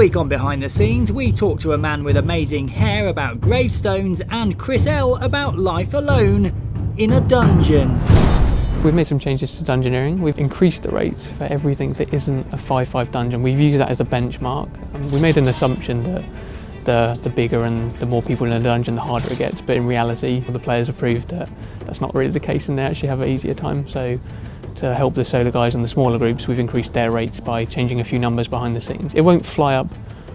week on Behind the Scenes, we talk to a man with amazing hair about gravestones and Chris L about life alone in a dungeon. We've made some changes to Dungeoneering. We've increased the rates for everything that isn't a 5-5 dungeon. We've used that as the benchmark. We made an assumption that the bigger and the more people in a dungeon, the harder it gets, but in reality, the players have proved that that's not really the case and they actually have an easier time. So to help the solo guys and the smaller groups, we've increased their rates by changing a few numbers behind the scenes. It won't fly up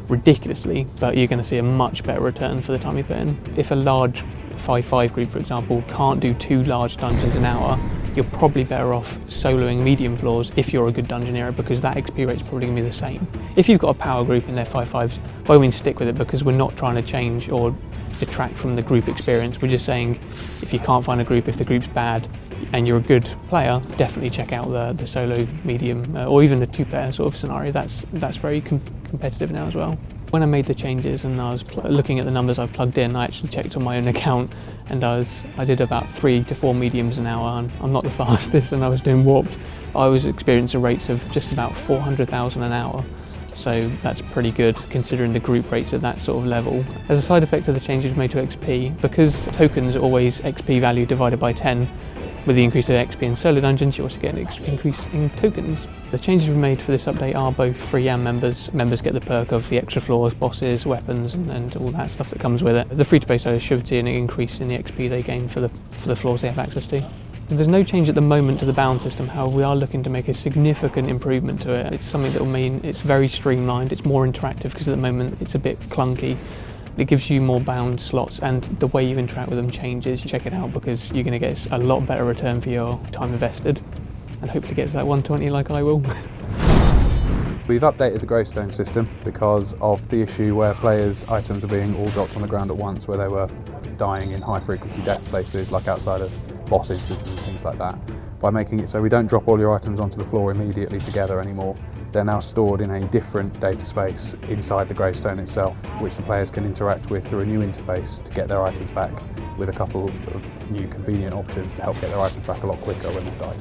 ridiculously, but you're going to see a much better return for the time you put in. If a large 5-5 group, for example, can't do 2 large dungeons an hour, you're probably better off soloing medium floors if you're a good dungeoneer, because that XP rate's probably going to be the same. If you've got a power group and they're 5-5s, by all means stick with it, because we're not trying to change or detract from the group experience. We're just saying if you can't find a group, if the group's bad and you're a good player, definitely check out the solo medium or even the 2-player sort of scenario. That's very competitive now as well. When I made the changes and I was looking at the numbers I've plugged in, I actually checked on my own account and I did about 3 to 4 mediums an hour, and I'm not the fastest, and I was doing warped. I was experiencing rates of just about 400,000 an hour, so that's pretty good considering the group rates at that sort of level. As a side effect of the changes made to XP, because tokens are always XP value divided by 10, with the increase of XP in solo dungeons, you also get an increase in tokens. The changes we've made for this update are both free and members. Members get the perk of the extra floors, bosses, weapons, and all that stuff that comes with it. The free-to-play solo should see an increase in the XP they gain for the floors they have access to. There's no change at the moment to the bound system, however we are looking to make a significant improvement to it. It's something that will mean it's very streamlined, it's more interactive, because at the moment it's a bit clunky. It gives you more bound slots and the way you interact with them changes. Check it out, because you're going to get a lot better return for your time invested and hopefully get to that 120 like I will. We've updated the Greystone system because of the issue where players' items were being all dropped on the ground at once, where they were dying in high frequency death places like outside of boss instances and things like that. By making it so we don't drop all your items onto the floor immediately together anymore, they're now stored in a different data space inside the Greystone itself, which the players can interact with through a new interface to get their items back, with a couple of new convenient options to help get their items back a lot quicker when they've died.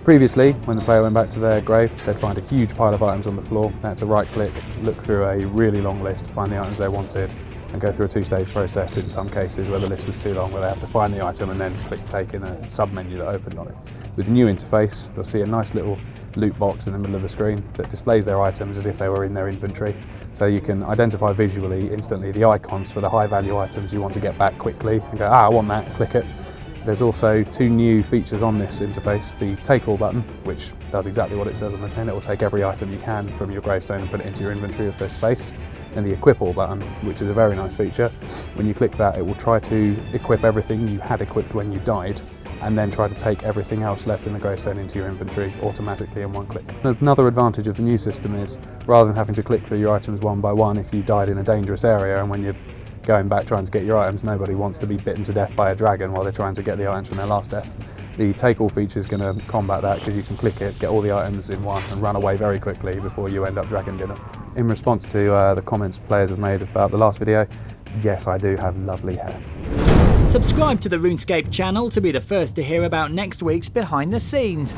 Previously, when the player went back to their grave, they'd find a huge pile of items on the floor. They had to right-click, look through a really long list to find the items they wanted, and go through a 2-stage process in some cases where the list was too long, where they have to find the item and then click take in a sub-menu that opened on it. With the new interface, they'll see a nice little loot box in the middle of the screen that displays their items as if they were in their inventory. So you can identify visually instantly the icons for the high value items you want to get back quickly and go, I want that, click it. There's also 2 new features on this interface, the take all button, which does exactly what it says on the tin. It will take every item you can from your gravestone and put it into your inventory if there's space. And the equip all button, which is a very nice feature. When you click that, it will try to equip everything you had equipped when you died, and then try to take everything else left in the gravestone into your inventory automatically in one click. Another advantage of the new system is, rather than having to click through your items one by one if you died in a dangerous area, and when you're going back trying to get your items, nobody wants to be bitten to death by a dragon while they're trying to get the items from their last death. The take all feature is going to combat that, because you can click it, get all the items in one and run away very quickly before you end up dragon dinner. In response to the comments players have made about the last video, yes, I do have lovely hair. Subscribe to the RuneScape channel to be the first to hear about next week's Behind the Scenes.